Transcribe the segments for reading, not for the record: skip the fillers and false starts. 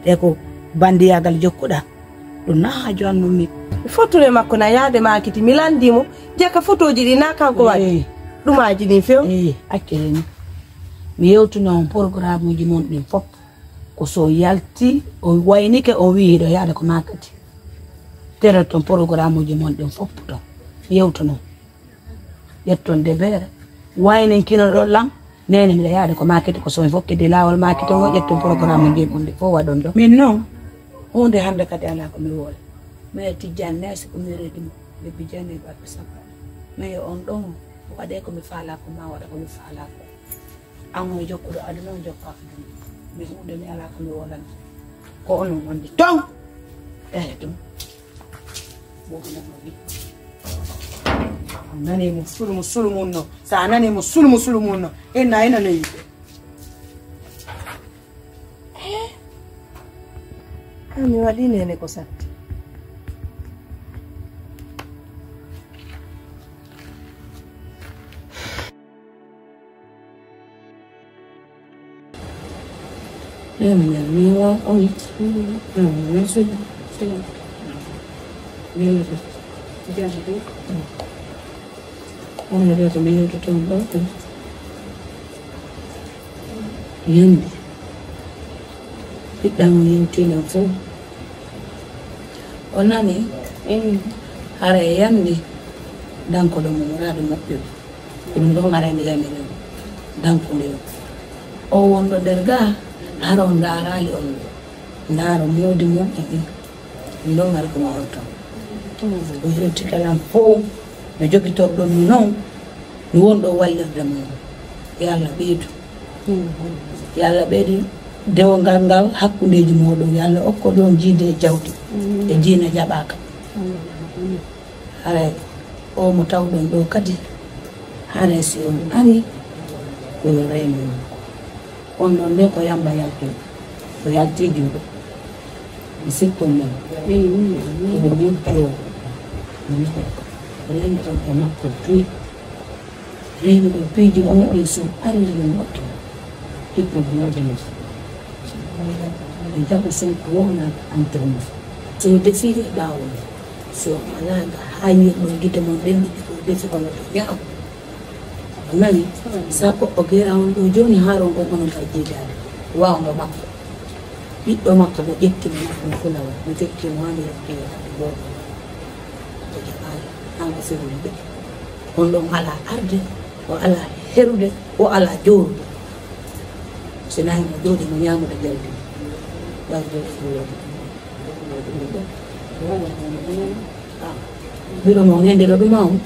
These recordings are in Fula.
te ko bandiyagal jokkuɗa ɗum na haaju annum min foture makko na yaade makiti mi landimo jaka photoji ɗi na kanko waɗi ɗumaji ɗin few accele ni mi yewtuno on programme uji mon ɗin fof ko so yalti o waynike o wi hiɗo yaada ko makati tere ton programme uji mon ɗin fof ton yewtuno ƴetton debeere waynen kinoɗo lan nene miɗa yaade ko makati ko somi fokkide lawol makati o ƴetton programme uji mon ɗi fof waɗon ɗo min noon hunde hande kadi ala ko mi woole mais tijjani nesi ko mi reɗimo lebbi jani baɗɗo sappo mais on ɗon waɗe komi faala ko ma waɗa komi faala ko an o jokkuɗo aduna o jokka ko ɗum mi hunde mi ala ko mi wolani ko onon wonde ton ɗum bogonono wi nani mo sulu mum no sa nani mo sulu mum no enna no yiɓe mi waɗi nene ko satti yandi ɓiɗɗamo yewtilen fof o nani hara e yandi dankoɗo mum waraɗo moƴƴude ɗum ɗon arani yaminen dankude o wonɗo nder ga hara o darali on ndaaro modi mum e ɗin ɗum ɗon ari ko mawrton o yewti kalam fof no jogitorɗon mi noon mi wonɗo wallirde mum yo Allah ɓeydu yo Allah ɓeydi dewgal ngal hakkundeji moɗon yo Allah okko ɗon jiide e jawdi e diina jaɓaka haray o mo tawɗon ɗo kadi haray si on ari ɗum reymi on ɗon nde ko yamba yaltude ko yalti juuɗo mi sikkon men eɓe murtoo remi ɗon e makko tuy remi ɗo piiji o moɗon so ari ɗum moɗto hikko moɗon e jaɓa sen ko wona entraine so defiri e ɓawol so alaga ha yirɗon guide mon ɗenɗiɗi ko defi ono to yaw nani sappo o gera on ɗo joni haron on onon ka jiidade wawno makko ɓiɗɗo makko mo ƴettimo makko fulawa mo jokkimo hande yettiade goto o jaɓali hanko ferude on ɗon ala arde o ala herude o ala joorude so nayi mo jooɗi mo ñamude jaldi ɓawde fulode biro mo ngende ɗo ɗuma on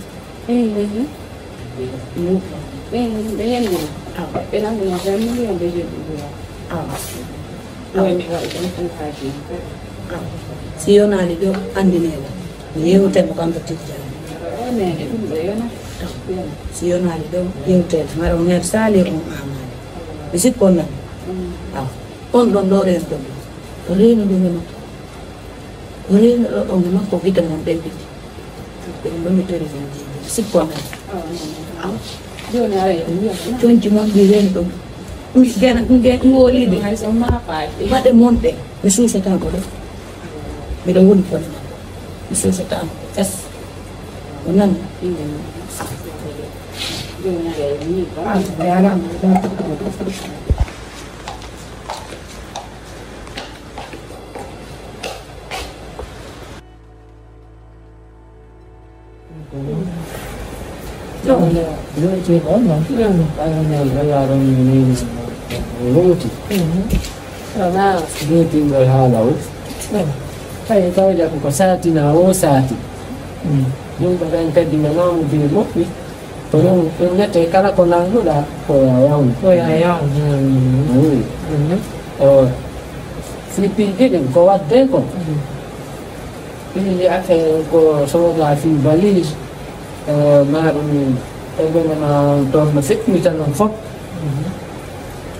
si yonali ɗo andinela mi yewtemo kamɓe tijjani si yonali ɗo yewtede mara o ner sali on amade mi sikkon nan on ɗon ɗo ren ɗon o reno ɗum e makko o reno ɗo ɗon e makko guite mon ɗenɗiɗi ɗum ɗo mi tori hen jiiɗi sikkon nan tonci mon mi reni ɗum ɗum wolide waɗe monɗe mi suusata ko ɗo miɗo woni kono mi suusata es o nani ko sati na o sati ɗum ɓe ɗan kadi mi namude moƴƴi to ɗum ɗum nette kala ko nannuɗa ko yayaw o flippiji ɗin ko wadde ko ɗiɗi affaire ko sowoga fi valise maɗum eɓenema toon no feƴƴita noon fof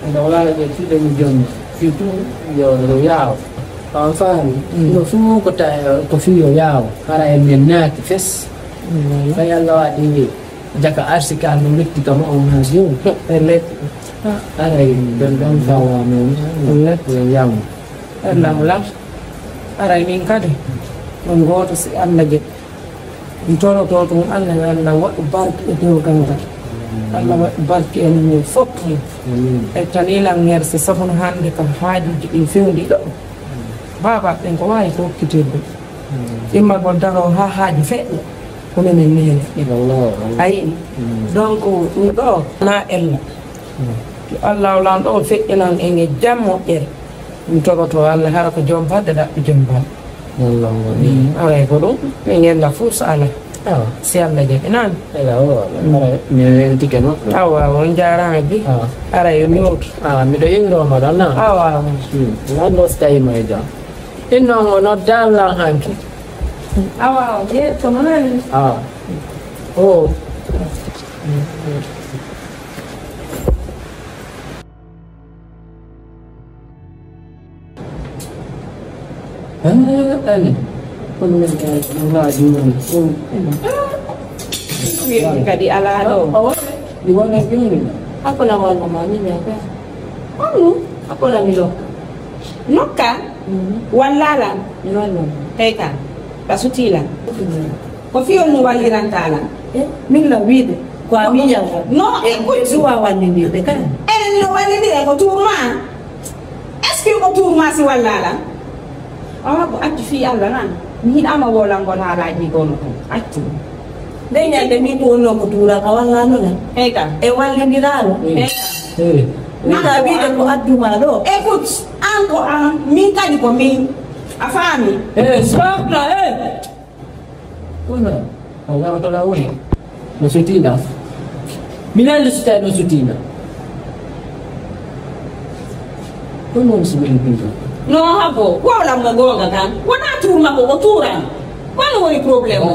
ene wawi ɓe fiɗemi joni surtout yo yaaw on faami no fuu ko ta ko fiyo yaaw hara en men naati fes fa yalla waɗi jaka arsikal no letti kam on ha siw e letti aray ɗon ɗon fawa men ɗum letti yaaw Allah wala aray min kadi ɗum goto si Allah jeɗi ɗum toroto ɗum Allah yo Allah waɗu barke e dewgal ngal Allah waɗu barke en min fof e tanilan ngerse safono hande kam haajiji ɗin fewndi ɗo baba ɓen ko wawi ko hokkitirde imma ko daro ha haaji feƴƴo ko minen nene ayi donc ɗum ɗo na ella to Allah lan ɗo feƴƴinan en e jam moƴƴere ɗum togoto Allah hara ko joom badde ɗaɓɓe joom badde away ko ɗum min ella fof so ala si Allah jaɓi nani awa on jarama bi ara yo miwoto miɗo yewiroma ɗon na awa lanɗo so tawima e jam innon o noddalla hanki awa ƴettomo nani o ɗani kono min gaji kadi ala ɗo ɗi wona joni hakola wonoma min yaɓe onu hakola mi ɗo nokka wallala kay ka ka sutila ko fiyol no wallirantala min la wiide ko a wiƴata non suwa wallidirde kan enen no wallidire ko tourma est ce que ko tourma si wallala awa ko accu fi Allah nan mi yiɗama wolangol haalaji gono ko accu nde ñande min ko wonno ko tuura ka wallano len hey ka e wallidirano hey ka miɗa wiide ko adduma ɗo écoute an ko an min kadi ko min a faami stopla kono awawatoɗa woni no sutina minande so tawi no sutina ɗum woni so ɓen pinto non habo wowlam mo gonga kan wona tourma ko ko tuuran kono woni probléme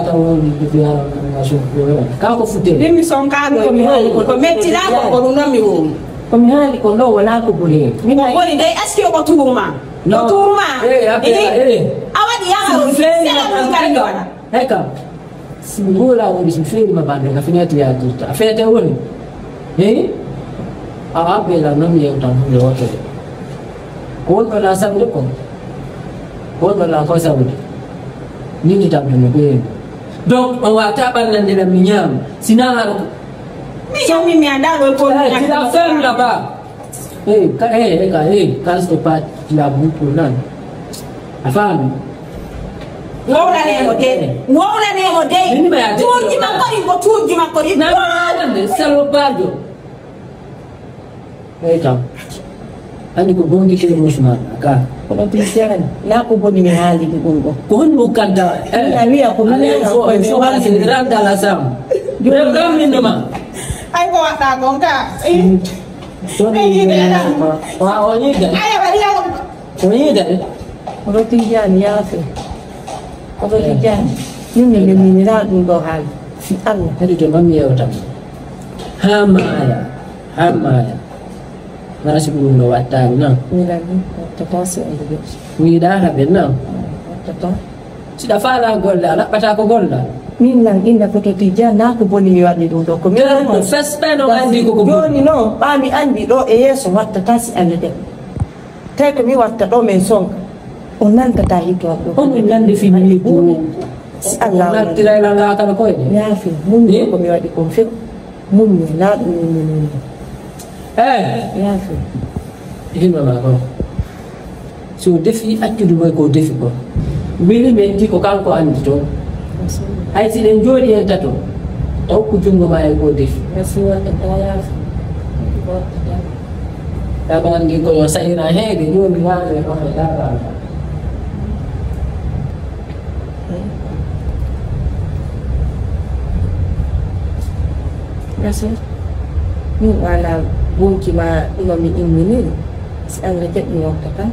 kako futte émission kaɗo ko mettiɗa ko ɗum noon mi womi komi haali ko ɗo wona ko ɓuri ko woni dey est ce que ko tourma ko tourma a waɗi yaharo seɗaɗum kadi waɗa hey kam si mi gola woni so feerima bande ka fenete yadirta a fenete woni eyi awa beela noon mi yewtan hunde wotere ko wonɗona sabde ko wonɗona ko sabde nini tamde no ɓeeni donc on wata ɓallandiran mi ñaama sina haro mi jawmi mi anda ɗo ko la ferme là-bas quand je pas la boucle nan a faami wowlanemo dey tuuji makko ɗi ko tuuji makko ɗi nande salobajo eyi kam andi ko gongi kemusma ka kono ti seeɗa na ko boni mi haalide ɗum ɗo ko honɗum ukkanta a wiya ko randa la sam jogamindema ay ko waɗɗa gon ka o yiida o yiida de oɗo tijani yaafe oɗo tijani min mi leminira ɗum ɗo haali fi Allah kadi to mammi yewtam ha maaya wona siko ɗum ɗo wattami nan milani wattata si ayde wiiɗa haɓe nan wattata siɗa faala golle a laɓɓata ko golla min nan inda foto tijani na ko boni mi waɗi ɗum ɗo ko ko fesɓe no andi koko joni noon ɓaami andi ɗo e yeeso wattata si Allah de tawi ko mi watta ɗo min sonka o nantata hittoɓe ɗo on nande fini si Allah nattirayla lakala koyɗe yaafi mumni ko mi waɗi kon few mumni na ɗum mumni yaafi hinoma ko so defi accude moy ko defi ko weli men ti ko kanko andi toon hay si ɗen jooɗi hen tato taw ko junngo ma e ko defi merci wattata yaafi yaɓangi koyo sayra heede joni waade ɗo e dara merci min wala gonki ma ɗuma mi imminiri si Allah jaɓi wakta tan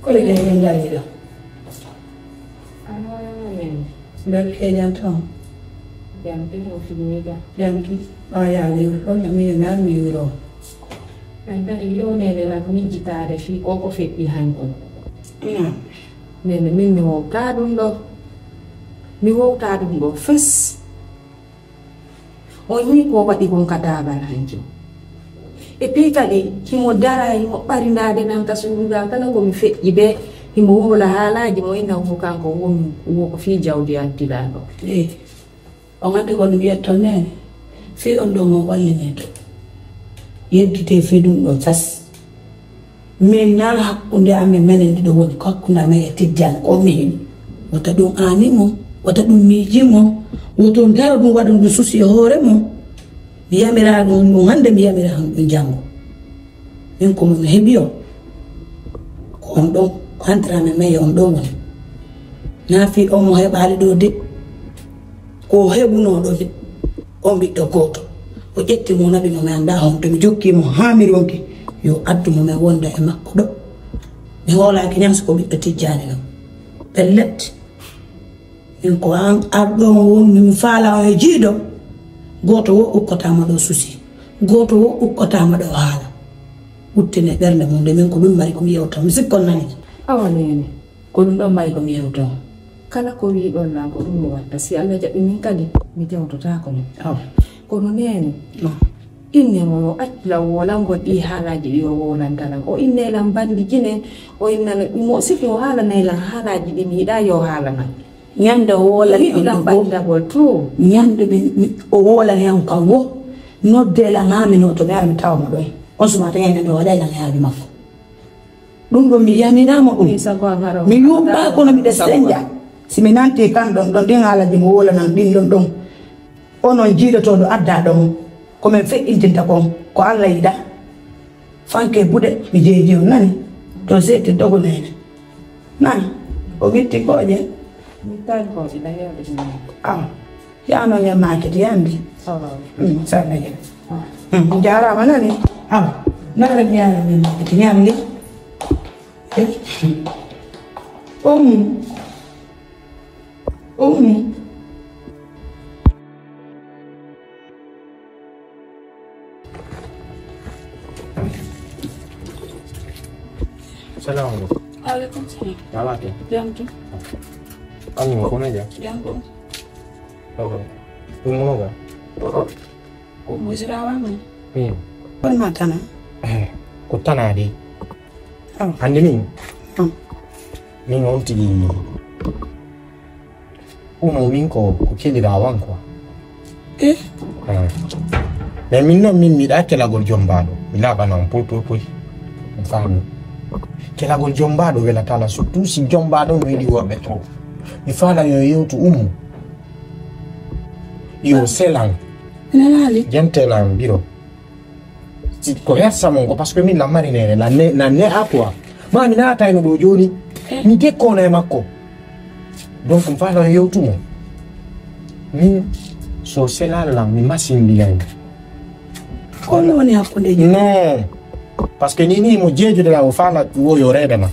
ko le ngi ndal do Amen. ndal ke janto Jam itu finida. janki ya le ko mi na mi ro Anda io nella comunità di fi ko fe behind on. ina Nene min mi wo ta dum do. Mi wo ta dum do first. O ni ko wadi kon kada ban hanjo. E puis kadi himo dara himo barindade nan tasunda tan ko mi fe ibe himo wala halaji mo ina ko kanko wo ko fi jawdi antilando. on ande ko mi yetto ne fi on do mo walline to yeddite fi dum do tas min nal hakkunde amen menen do woni hakkunde amen e tijjan o mi wata dum ani mo wata dum miji mo woto dara dum wadu dum susi hore mo mi yamira dum hande mi yamira dum jango min ko mo hebio ko on do antrana me on do woni na fi o mo hebali do de ko hebuno do de on bi do goto o jetti mo nabi mo anda hon to mi jokki mo hamiri wonki yo addu mo me wonda e makko do mi hola ki nyams ko bi tijjani no pellet min ko an ardo won mi faala o jiido goto wo ukkotama do susi goto wo ukkotama do haala uttine bernde mo de min ko dum mari ko mi yewta mi sikkon nani Awanene. ko dum do mari ko mi yewta Kala ko wi don na ko dum watta si Allah jabi min kadi mi jawtota ko ni. Kono nene no inne mo atla wala ngodi halaji yo wonan talan o inne lam bandi jine o inna mo sifi o hala nay lan halaji di mi da yo hala na nyande wola mi lam banda bo tu nyande o wola hen kan wo nodde la ngami no to mi tawma do on suma to nyande do wala la ngaabi mako dum do mi yamina mo dum mi sago ngaro mi yumba ko no mi de senja simi nanti kan don dingala di mo wola nan din don onon jiido to do adda don ko men fe intinta ko Allah ida fanke bude mi jeeji on nani to sete dogo nene nani o gitti ko je mi tan ko di da yo de ya no ya market yandi sa na je jara mana ni nara nyara ni market nyamli Assalamualaikum. Waalaikumsalam. Nawate. Jangan. Ani mo kona ja. Jangan. Okay. Tungo ga. Ko musirawa mo. Pon matana. Ko tanadi. Andi min. Min onti uno min ko chiedirawan qua. Mais min non min mi da che la gol jombado. Mi lava non poi. Infatti. Che la gol jombado ve la tala su tu si jombado noi di worbe tro. Mi fa la yo tu io selang. Nalali. Gentelang biro. Si conversamo con parce que mi la marinere la ne acqua. Ma mi na ta no dojoni. Mi che kona e makko. Donc mi fa la yo tu. Mi so selang mi masimbi gang. Kono woni hakkunde je. Non. Parce que nini mo jeju de la ofala wo yo redana.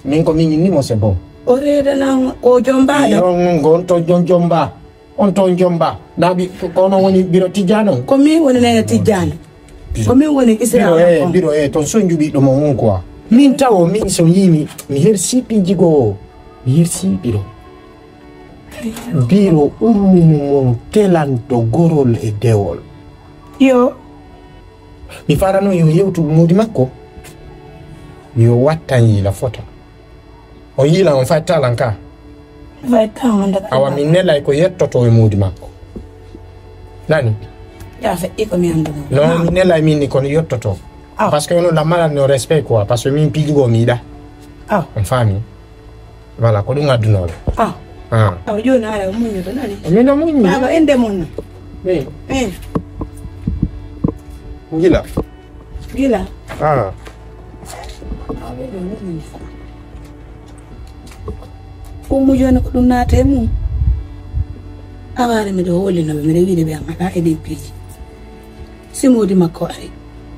Min ko min ni mo c'est bon. O redana o jomba do. Yo gonto jomba. On ton jomba. Dabi kono woni biro tijano. Ko mi woni ne tijano. Ko mi woni isra. Biro ton so njubi do mo quoi. Min tawo min so yimi mi hersi pinjigo. Mi hersi biro. Biro mon telanto gorol e dewol. Yo mi farano yo yewtu mudi makko yo wattanyi la foto o yila on fatala nka awa min nela ko yettoto e mudi makko nani ya fa iko mi ando no min nela min ko yettoto parce que on la mala no respect quoi parce que min pijugo mi da on fami voilà ko dum aduna aw yo na ala munyo to nani mi no munyo baba ende munno Gila. Umu jona ko dum naate mu. Aware mi do holli no mi wiide be amata e de piji. Simodi makko ay.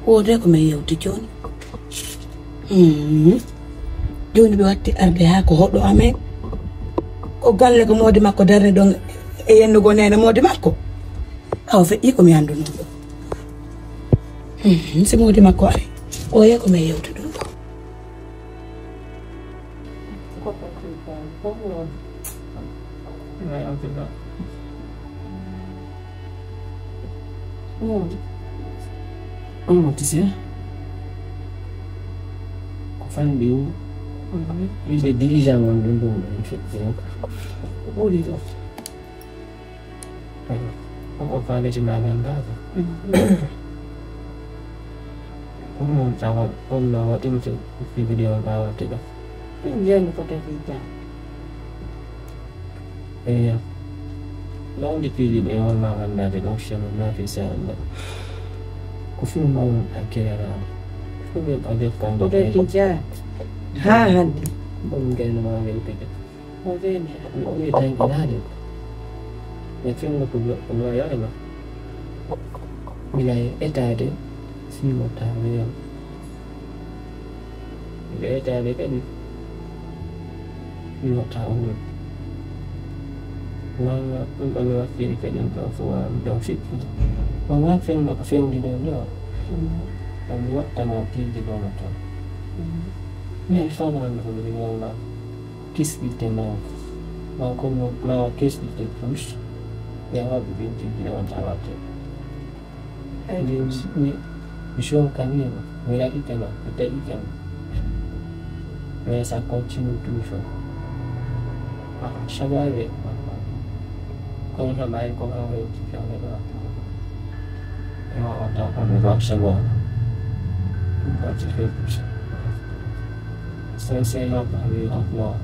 O de ko me yewti joni. joni ɓe watti arde ha ko hoɗɗo amen ko galle ko modi makko darde ɗon e yennugo nene modi makko aw feƴƴi komi anduno ɗo si modi makko ari o yehi komin yewta ɗum Tu sais, fan biu, bisa dirigeant dulu, oh itu, aku kali cuma gambar, mau jawab, lawat itu video lawat itu, Dia ni foto video. iya, lawan di video orang dari Ocean Navisa, aku film mau akhirnya. Ada kan Foto video. Ha handi. Mungkin nama yang itu. Foto ni. Ini tanya ada. Ya film aku buat ya ini. Bila ada si motor ni. Bila ada kan ni motor ni. Mana kalau film yang kau buat dah fit. Mana film di dalam. Buat tanah di bawah tu. Ni sama dengan orang kis kita nak, mau kis kita terus, yang apa binti dia orang cakap tu. Ni mission kami, mereka kita nak, kita ikan. Mereka continue tu mission. Siapa ni? Kau nak main kau nak main siapa ni? Yang orang tak mahu semua. Saya bagi Allah.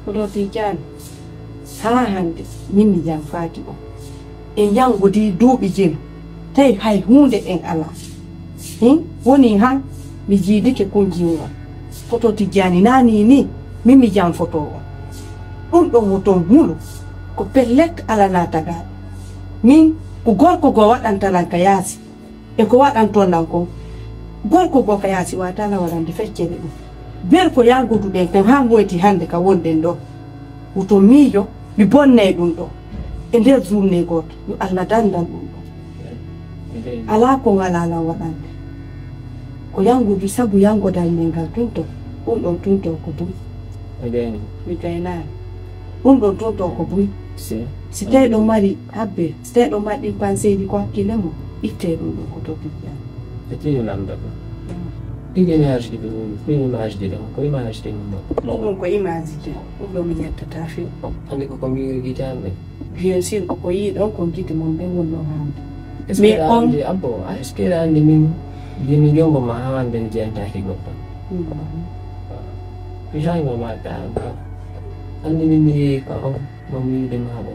Foto tijan. Ha handi. Mimi jang fati o. En yang gudi dubi jin. Tay hay hunde en ala. Woni han mi jidi ke kunjiwa. Foto tijani nani ni mimi jang foto o. Ɗum ɗo woto mulu ko pellet ala natagal. Min ko gorko go waɗantala ka yaasi e ko waɗanto nan ko gorko go ka yaasi watala waɗande feccere ɗum ber ko yangoduɗen ten ha moyti hande ka wonden ɗo woto miijo mi bonnay ɗum ɗo e nder journée goto yo Allah dandan ɗum ɗo ala ko ngalala waɗande ko yangudu sabu yangodal men ngal tunto ɗum ɗon tunto ko buy mi gaynani ɗum ɗon tunto ko buy si tawi ɗo mari habbe si tawi ɗo mari ɗin panseji ko hakkille mum itte ɗum ɗo ko toppitiyan Itu lamda. Ini image di image di dalam, ko image di dalam. ɗum ko image ji ɗum ɗo mi yettata fi Ande ko komi kita ande. bien sûr koko yii ɗon kon gite mon ɓe wonno hande Mais on di abo, askira ande min dini jombo ma hawan den jenta ki goppa. Pisai mo mata. Ande min ni ka mami de ma bo.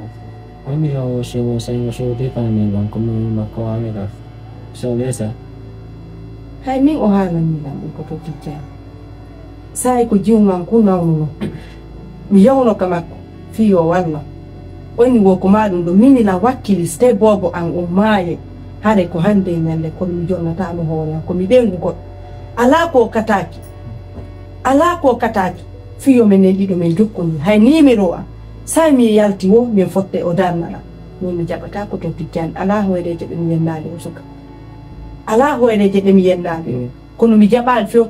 Mami ho so de pa min wan ko ma ko amira. So lesa. hay min o haalanilam ɗum ko toppitiyan sayi ko jiwman ko nawnuno mi yawno ka makko fiyo walno woni wo ko maɗum ɗo minila wakkili so tawi bobo an o maaye hare ko hande e ñande kono mi jonnatano hoore am komi ɓengu goɗɗo ala ko kataki fiyo menen ɗiɗo min jokkoni hay numéro am sayi mi yalti wo min fotte o darnala min mi jaɓata ko toppitiyan ala hoyreje ɓe mi yennade o suka ala hoyreje ɗe mi yennade kono mi jaɓal few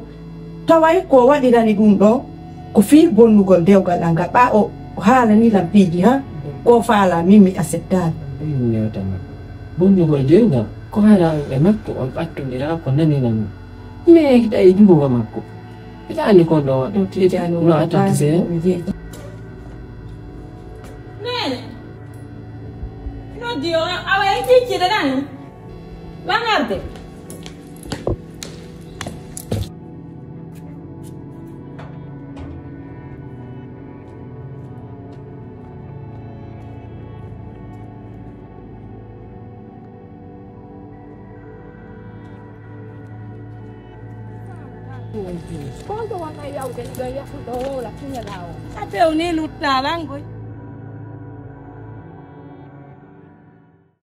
taway ko waɗirani ɗum ɗo ko fi bonnugol dewgal an ngal ɓa o haalanilam piiji ha ko faala min mi acceptani Ini utama. Bonnugol dewgal ko haala e makko on ɓattodira ko naninan. Mais kita e jungo makko. Kita andi ko ɗo waɗo titani no attati se. Nene. No Dio, awai cici dan. Langarde. Con tôi hôm nay đâu thì bây giờ tôi đồ là cái nhà nào. Apa ni lut nalang koi.